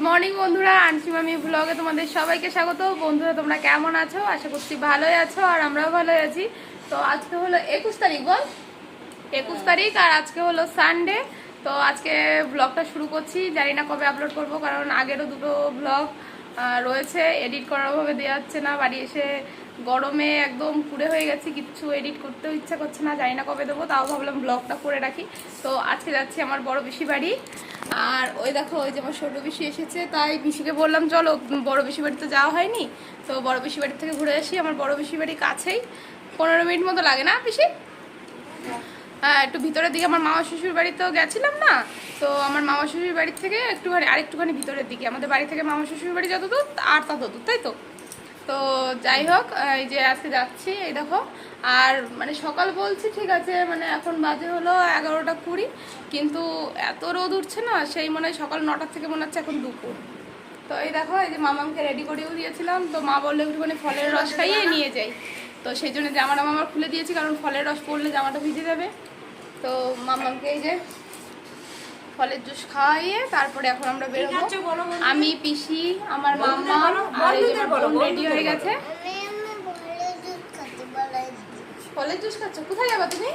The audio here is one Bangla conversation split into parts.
মর্নিং বন্ধুরা, আনসিমামি ব্লগে তোমাদের সবাইকে স্বাগত। বন্ধুরা তোমরা কেমন আছো? আশা করছি ভালোই আছো, আর আমরাও ভালোই আছি। তো আজকে হলো 21 তারিখ, বল 21 তারিখ, আর আজকে হলো সানডে। তো আজকে ব্লগটা শুরু করছি, জানি না কবে আপলোড করব, কারণ আগেরও দুটো ব্লগ রয়েছে, এডিট করার ভাবে দেওয়া হচ্ছে না। বাড়ি এসে গরমে একদম পুড়ে হয়ে গেছি, কিছু এডিট করতেও ইচ্ছা করছে না, জানি না কবে দেবো, তাও ভাবলাম ব্লগটা করে রাখি। তো আজকে যাচ্ছি আমার বড় পিসি বাড়ি। আর ওই দেখো, ওই যে আমার ছোটো পিসি এসেছে, তাই পিসিকে বললাম চলো বড় পিসি বাড়িতে যাওয়া হয়নি, তো বড় পিসি বাড়ি থেকে ঘুরে আসি। আমার বড় পিসি বাড়ি কাছেই, 15 মিনিট মতো লাগে না পিসি? হ্যাঁ, একটু ভিতরের দিকে। আমার মামা শ্বশুর বাড়িতেও গেছিলাম না, তো আমার মামা শ্বশুর বাড়ির থেকে আরেকটুখানি ভিতরের দিকে। আমাদের বাড়ি থেকে মামা শ্বশুর বাড়ি যত দূর আর তত দূর, তাই তো। তো যাই হোক, এই যে আজকে যাচ্ছি, এই দেখো। আর মানে সকাল বলছি ঠিক আছে, মানে এখন বাজে হলো 11টা 20, কিন্তু এত রোদ উঠছে না, সেই মনে হয় সকাল 9টার থেকে মনে হচ্ছে এখন দুপুর। তো এই দেখো, এই যে মামাকে রেডি করেও দিয়েছিলাম, তো মা বললে একটুখানি ফলের রস খাইয়ে নিয়ে যাই, তো সেই জন্য জামাটা মামার খুলে দিয়েছি, কারণ ফলের রস পড়লে জামাটা ভিজে যাবে। তো মামাকে এই যে ফলের জুস খাইয়ে তারপরে এখন আমরা বেরোবো। আমি, পিসি, আমার মামা আর এই যে বোন রেডি হয়ে গেছে। ফলের জুস খাচ্ছ? কোথায় যাবা তুমি?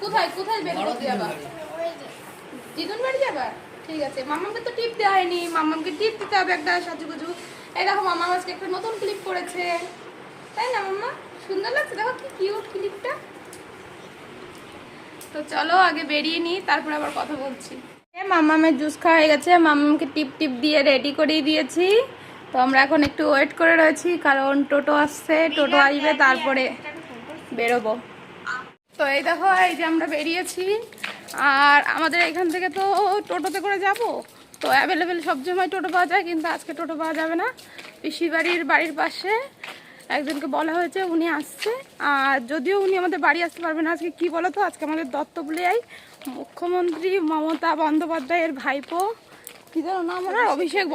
কোথায় কোথায় বের করতে যাবা? দিদুন বাড়ি যাবা? ঠিক আছে। মামাকে তো টিপ দেওয়া হয়নি, মামাকে টিপ দিতে হবে একটা সাজুগুজু। এই দেখো, মামা আজকে একটা নতুন ক্লিপ করেছে, তাই না মাম্মা? সুন্দর লাগছে, দেখো কি কিউট ক্লিপটা। তো চলো আগে বেরিয়ে নিই, তারপরে আবার কথা বলছি। মামামের জুস খাওয়া হয়ে গেছে, মামামকে টিপ টিপ দিয়ে রেডি করিয়ে দিয়েছি। তো আমরা এখন একটু ওয়েট করে রয়েছি, কারণ টোটো আসছে, টোটো আসবে তারপরে বেরোবো। তো এই দেখো, এই যে আমরা বেরিয়েছি। আর আমাদের এখান থেকে তো টোটোতে করে যাব, তো অ্যাভেলেবেল সব সময় টোটো পাওয়া যায়, কিন্তু আজকে টোটো পাওয়া যাবে না। পিসি বাড়ির পাশে একজনকে বলা হয়েছে, উনি আসছে। আর যদিও উনি আমাদের বাড়ি আসতে পারবে না আজকে, কি বলো তো, আজকে আমাদের দত্তপুলিয়ায় মুখ্যমন্ত্রী মমতা বন্দ্যোপাধ্যায়ের ভাইপো, কী যেন নাম ওনার, অভিষেক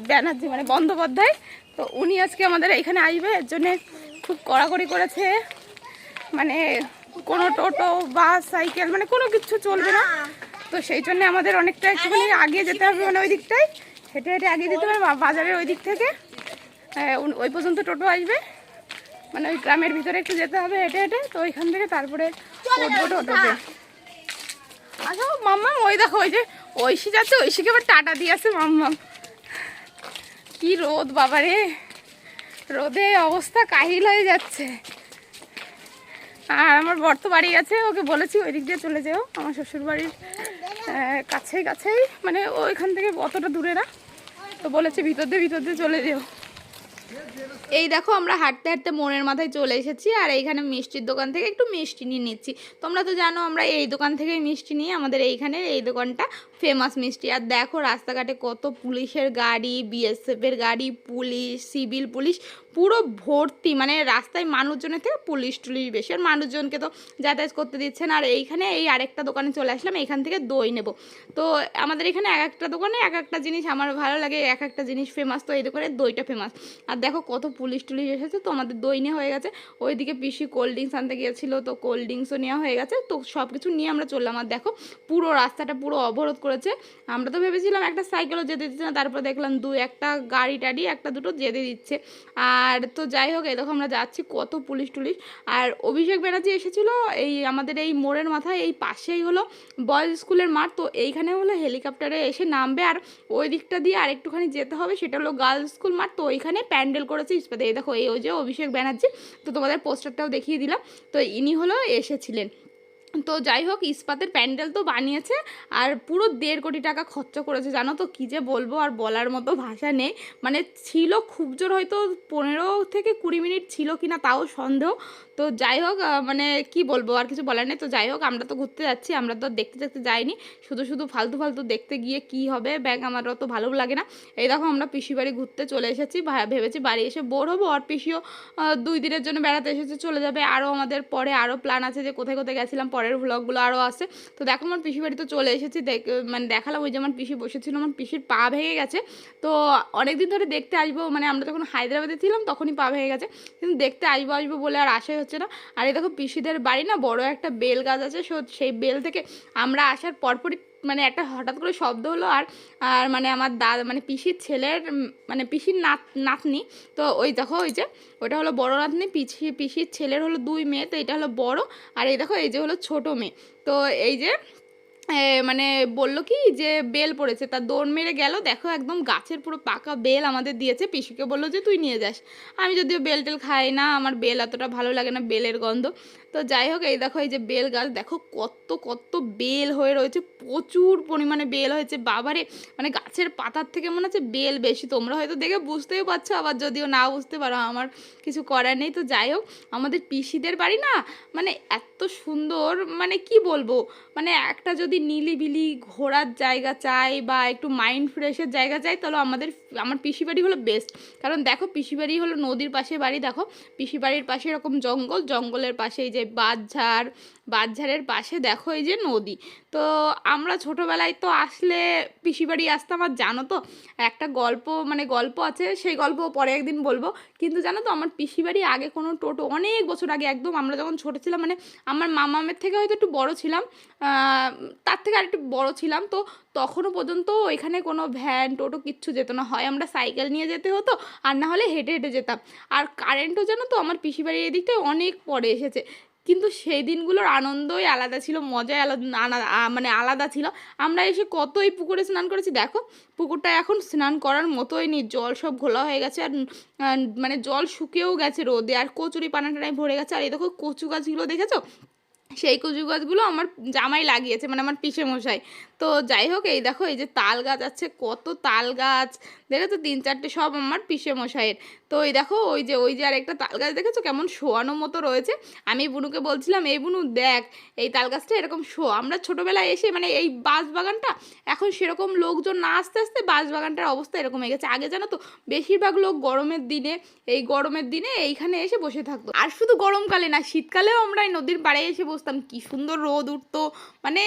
ব্যানার্জি মানে বন্দ্যোপাধ্যায়। তো উনি আজকে আমাদের এখানে আসবে, এর জন্যে খুব কড়াকড়ি করেছে। মানে কোনো টোটো বাস সাইকেল মানে কোনো কিছু চলবে না, তো সেই জন্য আমাদের অনেকটা একটুখানি আগে যেতে হবে, মানে ওই দিকটায় হেঁটে হেঁটে আগে যেতে হবে, বাজারের ওই দিক থেকে ওই পর্যন্ত টোটো আসবে, মানে ওই গ্রামের ভিতরে একটু যেতে হবে হেঁটে হেঁটে, তো ওইখান থেকে তারপরে উঠবো টোটোতে। আচ্ছা মাম্মা, ওই দেখো, ওই যে ঐশী যাচ্ছে, ঐশীকে আবার টাটা দিয়ে আসে মাম্মা। কি রোদ বাবারে, রোদে অবস্থা কাহিল হয়ে যাচ্ছে। আর আমার বর তো বাড়ি গেছে, ওকে বলেছি ওই দিক দিয়ে চলে যেও, আমার শ্বশুর বাড়ির কাছেই, মানে ওইখান থেকে অতটা দূরে না, তো বলেছি ভিতর দিয়ে চলে যেও। এই দেখো, আমরা হাঁটতে হাঁটতে মোড়ের মাথায় চলে এসেছি, আর এইখানে মিষ্টির দোকান থেকে একটু মিষ্টি নিয়ে নিচ্ছি। তোমরা তো জানো আমরা এই দোকান থেকেই মিষ্টি নিই, আমাদের এইখানে এই দোকানটা ফেমাস মিষ্টি। আর দেখো রাস্তাঘাটে কত পুলিশের গাড়ি, বিএসএফের গাড়ি, পুলিশ, সিভিল পুলিশ পুরো ভর্তি, মানে রাস্তায় মানুষজনের থেকে পুলিশ টুলিশ বেশি, আর মানুষজনকে তো যাতায়াত করতে দিচ্ছে না। আর এইখানে এই আরেকটা দোকানে চলে আসলাম, এইখান থেকে দই নেব। তো আমাদের এখানে এক একটা দোকানে এক একটা জিনিস আমার ভালো লাগে, এক একটা জিনিস ফেমাস, তো এই দোকানের দইটা ফেমাস। আর দেখো কত পুলিশ টুলিশ এসেছে, তো আমাদের দই নেওয়া হয়ে গেছে। ওইদিকে পিসি কোল্ড ড্রিঙ্কস আনতে গিয়েছিলো, তো কোল্ড ড্রিঙ্কসও নেওয়া হয়ে গেছে। তো সব কিছু নিয়ে আমরা চললাম। আর দেখো পুরো রাস্তাটা পুরো অবরোধ করেছে। আমরা তো ভেবেছিলাম একটা সাইকেলও যেতে দিচ্ছে না, তারপর দেখলাম একটা গাড়ি টাড়ি একটা দুটো যেতে দিচ্ছে। আর তো যাই হোক, এই দেখো আমরা যাচ্ছি, কত পুলিশ টুলিশ। আর অভিষেক ব্যানার্জি এসেছিলো এই আমাদের এই মোড়ের মাথায়, এই পাশেই হলো বয়েজ স্কুলের মাঠ, তো এইখানে হলো হেলিকপ্টারে এসে নামবে, আর ওই দিকটা দিয়ে আরেকটুখানি যেতে হবে, সেটা হলো গার্লস স্কুল মাঠ। তো ওইখানে প্যান্ডেল করেছে ইস্পাতে, এই দেখো, এই ওই যে অভিষেক ব্যানার্জি, তো তোমাদের পোস্টারটাও দেখিয়ে দিলাম, তো ইনি হলো এসেছিলেন। তো যাই হোক, ইস্পাতের প্যান্ডেল তো বানিয়েছে, আর পুরো 1.5 কোটি টাকা খরচা করেছে, জানো তো, কী যে বলবো, আর বলার মতো ভাষা নেই। মানে ছিল খুব জোর হয়তো 15 থেকে 20 মিনিট ছিল কিনা তাও সন্দেহ। তো যাই হোক, মানে কি বলবো, আর কিছু বলার নেই। তো যাই হোক, আমরা তো ঘুরতে যাচ্ছি, আমরা তো দেখতে দেখতে যাইনি, শুধু ফালতু দেখতে গিয়ে কি হবে, ব্যাগ আমার অত ভালো লাগে না। এই দেখো আমরা পিসি বাড়ি ঘুরতে চলে এসেছি, ভেবেছি বাড়ি এসে বোর হবো, আর পিসিও 2 দিনের জন্য বেড়াতে এসেছে, চলে যাবে। আরও আমাদের পরে আরও প্ল্যান আছে, যে কোথায় কোথায় গেছিলাম, পরের ভ্লগগুলো আরও আছে। তো দেখো আমার পিসি বাড়ি তো চলে এসেছি, মানে দেখালাম, ওই যে আমার পিসি বসেছিল, আমার পিসির পা ভেঙে গেছে। তো অনেকদিন ধরে দেখতে আসবো, মানে আমরা যখন হায়দ্রাবাদে ছিলাম তখনই পা ভেঙে গেছে, কিন্তু দেখতে আসবো বলে আর আশাই হচ্ছে না। আর এই দেখো পিসিদের বাড়ি না বড় একটা বেল গাছ আছে, সেই বেল থেকে আমরা আসার পরপরই মানে একটা হঠাৎ করে শব্দ হলো, আর আর মানে আমার দাদা মানে পিসির ছেলের মানে পিসির নাতনি, তো ওই দেখো ওই যে ওটা হলো বড় নাতনি, পিসির ছেলের হলো 2 মেয়ে, তো এটা হলো বড়, আর এই দেখো এই যে হলো ছোট মেয়ে। তো এই যে মানে বললো কি যে বেল পড়েছে, তা দৌড় মেরে গেল, দেখো একদম গাছের পুরো পাকা বেল আমাদের দিয়েছে। পিসিকে বললো যে তুই নিয়ে যাস, আমি যদিও বেল টেল খাই না, আমার বেল এতটা ভালো লাগে না, বেলের গন্ধ। তো যাই হোক এই দেখো এই যে বেল গাছ, দেখো কত কত বেল হয়ে রয়েছে, প্রচুর পরিমাণে বেল হয়েছে বাবারে, মানে গাছের পাতার থেকে মনে হচ্ছে বেল বেশি। তোমরা হয়তো দেখে বুঝতেও পারছো, আবার যদিও না বুঝতে পারো আমার কিছু করার নেই। তো যাই হোক আমাদের পিসিদের বাড়ি না মানে এত সুন্দর, মানে কি বলবো, মানে একটা যদি নিলিবিলি ঘোরার জায়গা চাই বা একটু মাইন্ড ফ্রেশের জায়গা চাই, তাহলে আমার পিসি বাড়ি হলো বেস্ট। কারণ দেখো পিসি বাড়ি হলো নদীর পাশে বাড়ি, দেখো পিসি বাড়ির পাশে এরকম জঙ্গল, জঙ্গলের পাশে এই যে বাঁশঝাড়ের পাশে দেখো এই যে নদী। তো আমরা ছোটোবেলায় তো আসলে পিসি বাড়ি আসতাম, আর জানো তো একটা গল্প আছে, সেই গল্প পরে একদিন বলবো। কিন্তু জানো তো আমার পিসি বাড়ি আগে কোনো টোটো, অনেক বছর আগে একদম আমরা যখন ছোটো ছিলাম, মানে আমার মামামের থেকে হয়তো একটু বড় ছিলাম, তার থেকে আর একটু বড়ো ছিলাম, তো তখনও পর্যন্ত এখানে কোনো ভ্যান টোটো কিচ্ছু যেত না, হয় আমরা সাইকেল নিয়ে যেতে হতো, আর না হলে হেঁটে হেঁটে যেতাম। আর কারেন্টও জানো তো আমার পিসি বাড়ির এদিকটায় অনেক পরে এসেছে, কিন্তু সেই দিনগুলোর আনন্দই আলাদা ছিল, মজাই মানে আলাদা ছিল। আমরা এসে কতই পুকুরে স্নান করেছি, দেখো পুকুরটা এখন স্নান করার মতোই নেই, জল সব ঘোলা হয়ে গেছে, আর মানে জল শুকিয়েও গেছে রোদে, আর কচুরি পানাটানায় ভরে গেছে। আর এই দেখো কচু গাছগুলো দেখেছো, সেই কচু গাছগুলো আমার জামাই লাগিয়েছে, মানে আমার পিসে মশাই। তো যাই হোক এই দেখো এই যে তাল গাছ আছে, কত তাল গাছ দেখেছো, 3-4টে সব আমার পিসে মশাইয়ের। তো এই দেখো ওই যে আর একটা তাল গাছ দেখেছো কেমন শোয়ানো মতো রয়েছে। আমি বুনুকে বলছিলাম, এই বুনু দেখ এই তাল গাছটা এরকম আমরা ছোটোবেলায় এসে মানে এই বাঁশবাগানটা এখন সেরকম লোকজন না আসতে আসতে বাঁশবাগানটার অবস্থা এরকম হয়ে গেছে। আগে জানো তো বেশিরভাগ লোক গরমের দিনে এইখানে এসে বসে থাকতো, আর শুধু গরমকালে না, শীতকালেও আমরা এই নদীর পাড়ে এসে বসতাম, কি সুন্দর রোদ উঠতো, মানে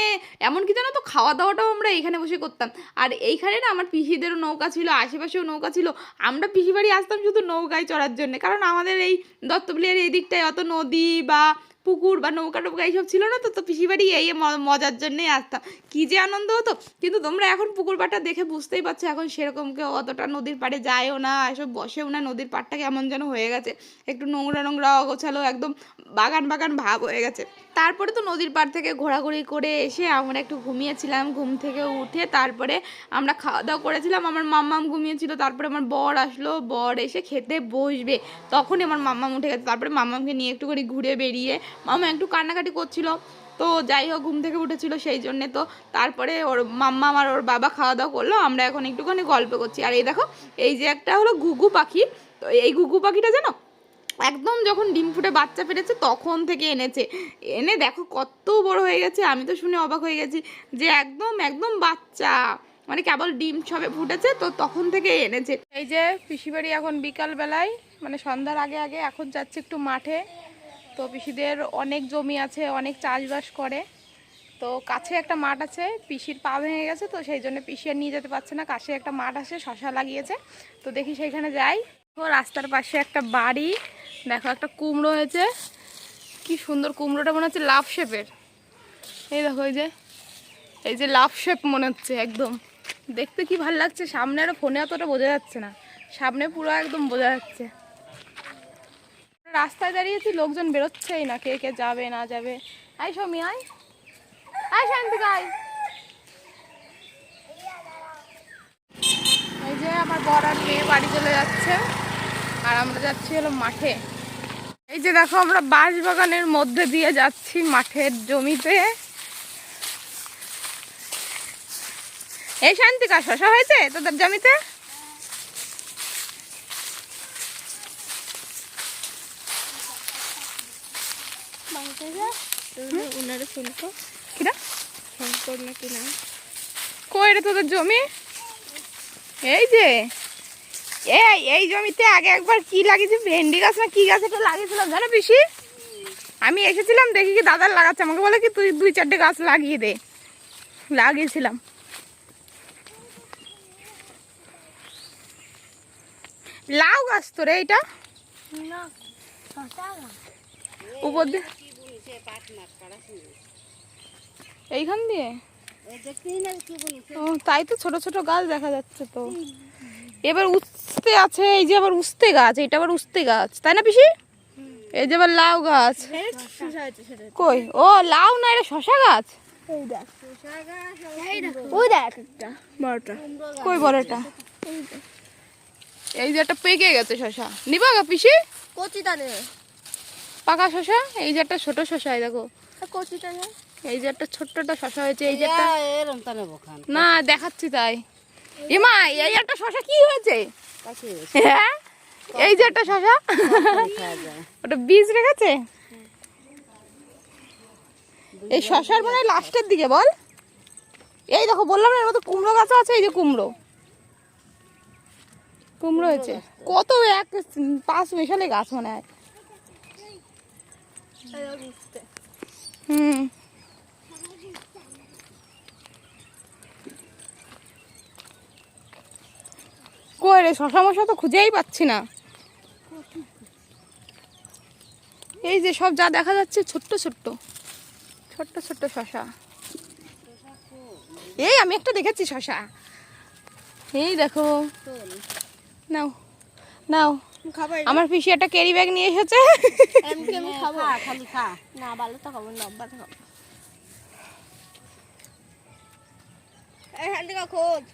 এমনকি জানো তো খাওয়া দাওয়াটাও আমরা এইখানে বসে করতাম। আর এইখানে না আমার পিসিদেরও নৌকা ছিল, আশেপাশেও নৌকা ছিল, আমরা পিসি বাড়ি আসতাম শুধু নৌকায় চড়ার জন্য, কারণ আমাদের এই দত্তবিলিয়ার এই দিকটায় অত নদী বা পুকুর বা নৌকা টৌকা এইসব ছিল না, তো পিসি বাড়ি এই মজার জন্যই আসতাম, কী যে আনন্দ হতো। কিন্তু তোমরা এখন পুকুর পাড়টা দেখে বুঝতেই পারছো, এখন সেরকম কেউ অতটা নদীর পাড়ে যায়ও না, এসব বসেও না, নদীর পাড়টা কেমন যেন হয়ে গেছে, একটু নোংরা নোংরা অগোছালো, একদম বাগান বাগান ভাব হয়ে গেছে। তারপরে তো নদীর পাড় থেকে ঘোরাঘুরি করে এসে আমরা একটু ঘুমিয়েছিলাম, ঘুম থেকে উঠে তারপরে আমরা খাওয়া দাওয়া করেছিলাম, আমার মাম্মাম ঘুমিয়েছিল, তারপরে আমার বর আসলো, বর এসে খেতে বসবে, তখনই আমার মাম্মাম উঠে গেছে, তারপরে মাম্মামকে নিয়ে একটু করে ঘুরে বেরিয়ে মামা একটু কান্নাকাটি করছিল, তো যাই হোক ঘুম থেকে উঠেছিল সেই জন্যে। তো তারপরে ওর মাম্মা আর ওর বাবা খাওয়া দাওয়া করলো, আমরা এখন একটুখানি গল্প করছি। আর এই দেখো এই যে একটা হলো ঘুঘু পাখি, তো এই ঘুঘু পাখিটা জানো একদম যখন ডিম ফুটে বাচ্চা ফেটেছে তখন থেকে এনে দেখো কত বড় হয়ে গেছে, আমি তো শুনে অবাক হয়ে গেছি যে একদম একদম বাচ্চা, মানে কেবল ডিম সবে ফুটেছে, তো তখন থেকে এনেছে। এই যে পিসিবাড়ি এখন বিকালবেলায় মানে সন্ধ্যার আগে আগে এখন যাচ্ছে একটু মাঠে, তো পিসিদের অনেক জমি আছে, অনেক চাষবাস করে, তো কাছে একটা মাঠ আছে, পিসির পা ভেঙে গেছে, তো সেই জন্য পিসি আর নিয়ে যেতে পারছে না, কাছে একটা মাঠ আছে, শশা লাগিয়েছে, তো দেখি সেইখানে যাই। তো রাস্তার পাশে একটা বাড়ি, দেখো একটা কুমড়ো হয়েছে, কি সুন্দর কুমড়োটা, মনে হচ্ছে লাভ শেপের, এই দেখো এই যে লাভ শেপ মনে হচ্ছে, একদম দেখতে কি ভালো লাগছে, সামনে আরো ফোনে অতটা বোঝা যাচ্ছে না, সামনে পুরো একদম বোঝা যাচ্ছে। রাস্তায় দাঁড়িয়েছি, লোকজন বেরোচ্ছেই না, কে কে যাবে না যাবে। আয় সৌমি আয়, আয় শান্তিকা আয়। এই যে আমার বর আর মেয়ে বাড়ি চলে যাচ্ছে, আর আমরা যাচ্ছি হলো মাঠে। এই যে দেখো আমরা বাঁশবাগানের মধ্যে দিয়ে যাচ্ছি মাঠের জমিতে। এই শান্তিকা শশা হয়েছে তোদের জমিতে? কই রে তোদের জমি? এই যে এই জমিতে আগে একবার কি লাগিয়েছি, ভেন্ডি গাছ না কি গাছ একটা লাগিয়েছিলাম জানো পিসি, আমি এসেছিলাম দেখি কি দাদার লাগাচ্ছে, আমাকে বলে কি তুই 2-4টে গাছ লাগিয়ে দে, লাগিয়েছিলাম। লাউ গাছ তো রে এইটা, উপর দিয়ে এইখান দিয়ে ও তাই তো, ছোট ছোট গাছ দেখা যাচ্ছে তো। এবার উস্তে আছে, এই যে আবার উস্তে গাছ, এটা আবার উস্তে গাছ, তাই না পিসি? এই যে আবার লাউ গাছ। কই? ও লাউ না, এটা শশা গাছ। ওই দেখ একটা বড়টা। কই বড়টা? এই যে একটা পেকে গেছে শশা, নিবা গা পিসি? কচিটা নে, পাকা শশা। এই যে একটা ছোট শশা, এই দেখো। কচিটা নে। এই যে একটা ছোট্টটা শশা হয়েছে, এই যে একটা। এরম তা নেবো খান। না দেখাচ্ছি তাই। এমা এই একটা শশা কি হয়েছে? হ্যাঁ এই যে একটা শশা, ওটা বীজ রেখেছে। এই শশার মানে লাস্টের দিকে বল। এই দেখো বললাম না, এর মধ্যে কুমড়ো গাছ আছে। এই যে কুমড়ো, কুমড়ো হয়েছে কত, এক 5 মেশালে গাছ মনে হয়। হুম কই রে, শশা মশা তো খুঁজেই পাচ্ছি না। এই যে সব যা দেখা যাচ্ছে ছোট্ট ছোট্ট ছোট্ট ছোট্ট শশা। এই আমি একটা দেখেছি শশা, এই দেখো। নাও নাও, আমার পিসি একটা ক্যারি ব্যাগ নিয়ে এসেছে। আমি খাবো, খালি খা না, ভালো তো খাবো না, অব্বা খাবো। এখান থেকে খোঁজ।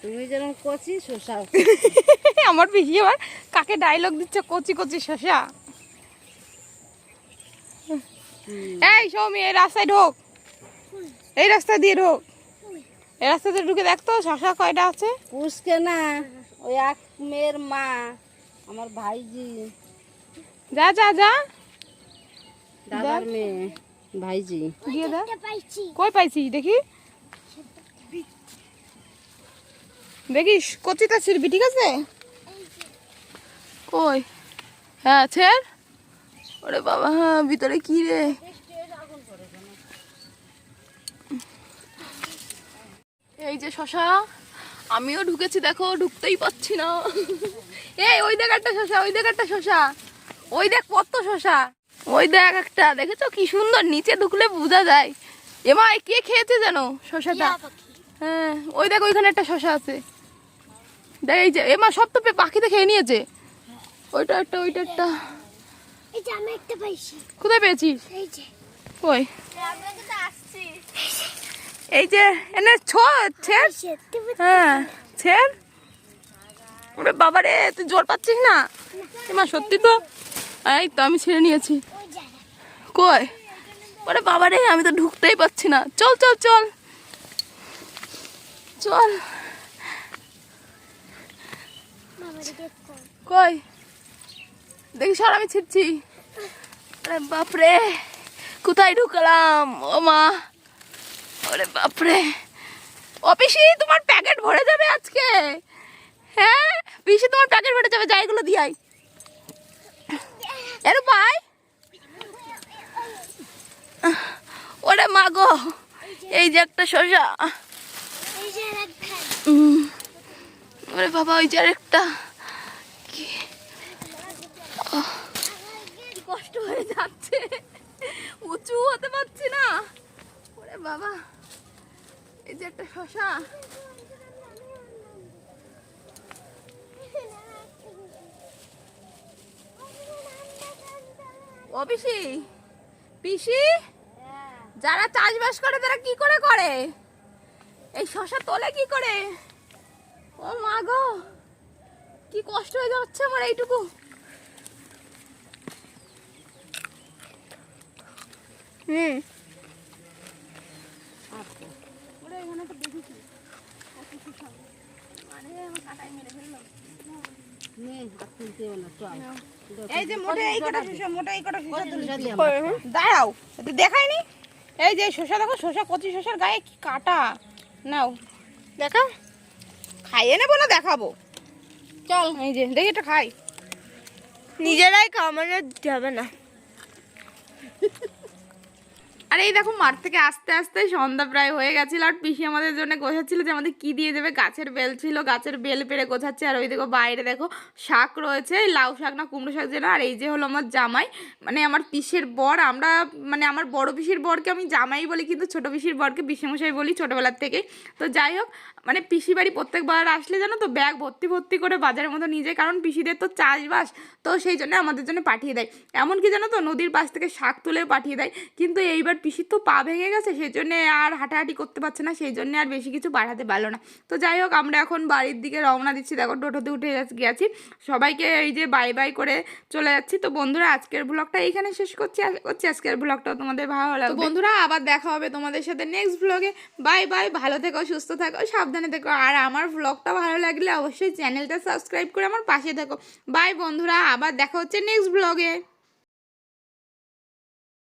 তুমি যেরকম কচি শসা, আমার পিসি আবার কাকে ডায়লগ দিচ্ছে, কচি কচি শশা। এই সৌমি, এই রাস্তায় ঢোক, এই রাস্তা দিয়ে ঢোক, এই রাস্তাতে ঢুকে দেখতো শশা কয়টা আছে। পুষকে না, ওই এক মেয়ের মা, আমার ভাইজি, যা যা যা, দাদার মেয়ে ভাইজি দিয়ে দা। কই পাইছিস দেখি, দেখিস কচিটা ছিড়বি, ঠিক আছে? কই? হ্যাঁ ছেড়। ওরে বাবা, হ্যাঁ ভিতরে কি রে? এই যে শশা, আমিও ঢুকেছি, দেখো ঢুকতেই পাচ্ছি না। এই ওই দেখ একটা শশা, ওই দেখ একটা শশা, ওই দেখ কত শশা, ওই দেখ একটা, দেখেছো কি সুন্দর, নিচে ঢুকলে বোঝা যায়। এমা কে খেয়েছে জানো শশাটা? হ্যাঁ ওই দেখ, ওইখানে একটা শশা আছে, দেখ। এই যে এমা সব তো পাখিতে খেয়ে নিয়েছে। ওইটা একটা, ওইটা একটা। এই যে আমি একটা পাইছি। কোথায় পেয়েছিস? এই যে কই? আমরা তো আসছি। এই যে এনে ছেড়। হ্যাঁ ছেড়। ওরে বাবা রে, তুই জোর পাচ্ছিস না? এমা সত্যি তো, এই তো আমি ছেড়ে নিয়েছি। কই? ওরে বাবা রে, আমি তো ঢুকতেই পাচ্ছি না। চল চল চল চল। কই দেখিস, আর আমি ছিটছি। আরে বাপরে, কোথায় ঢুকলাম? ও মা, ওরে বাপরে। ও পিসি, তোমার প্যাকেট ভরে যাবে আজকে। হ্যাঁ পিসি, তোমার প্যাকেট ভরে যাবে, যাই এগুলো দিয়াই। এর ভাই, ওরে মা গো, এই যে একটা শসা। ওরে বাবা, ওই যে আরেকটা। কি কষ্ট হয়ে যাচ্ছে, উঁচু হতে পারছি না। ওরে বাবা, এই যে একটা শসা। ও পিসি, পিসি, যারা চাষবাস করে তারা কি করে করে? এই শসা তোলে কি করে? ও মা গো, কি কষ্ট হয়ে যাচ্ছে আমার এইটুকু। এই যে মোটে এই কটা শসা, মোটে এই কটা শসা দাঁড়াও, দেখায়নি। এই যে শসা দেখো, শসা কচি শসার গায়ে কি কাটা। নাও দেখা, খাইয়ে নেবো না দেখাবো। চল, এই যে দেখি এটা খাই। নিজেরাই খাও, মানে যাবে না। আর এই দেখো মাঠ থেকে আস্তে আস্তে সন্ধ্যা প্রায় হয়ে গেছিল, আর পিসি আমাদের জন্য গোছাচ্ছিল যে আমাদের কি দিয়ে দেবে। গাছের বেল ছিল, গাছের বেল পেড়ে গোছাচ্ছে। আর ওই দেখো বাইরে দেখো শাক রয়েছে, লাউ শাক না কুমড়ো শাক যেন। আর এই যে হলো আমার জামাই, মানে আমার পিসের বর। আমরা মানে আমার বড় পিসির বরকে আমি জামাই বলি, কিন্তু ছোট পিসির বরকে পিসেমশাই বলি ছোটোবেলার থেকেই। তো যাই হোক, মানে পিসি বাড়ি প্রত্যেকবার আসলে জানো তো ব্যাগ ভর্তি ভর্তি করে বাজারের মতো নিয়ে যায়, কারণ পিসিদের তো চাষবাস, তো সেই জন্য আমাদের জন্য পাঠিয়ে দেয়। এমনকি জানো তো নদীর পাশ থেকে শাক তুলেও পাঠিয়ে দেয়। কিন্তু এইবার পিসির তো পা ভেঙে গেছে, সেই জন্যে আর হাঁটাহাঁটি করতে পারছে না, সেই জন্য আর বেশি কিছু পাঠাতে পারলো না। তো যাই হোক, আমরা এখন বাড়ির দিকে রওনা দিচ্ছি। দেখো টোটোতে উঠে গেছি, সবাইকে এই যে বাই বাই করে চলে যাচ্ছি। তো বন্ধুরা আজকের ব্লগটা এইখানে শেষ করছি। আশা করছি আজকের ব্লগটাও তোমাদের ভালো লাগবে। বন্ধুরা আবার দেখা হবে তোমাদের সাথে নেক্সট ব্লগে। বাই বাই, ভালো থেকো, সুস্থ থাকো, সাবধানে থেকো। আর আমার ব্লগটা ভালো লাগলে অবশ্যই চ্যানেলটা সাবস্ক্রাইব করে আমার পাশে থেকো। বাই বন্ধুরা, আবার দেখা হচ্ছে নেক্সট ব্লগে।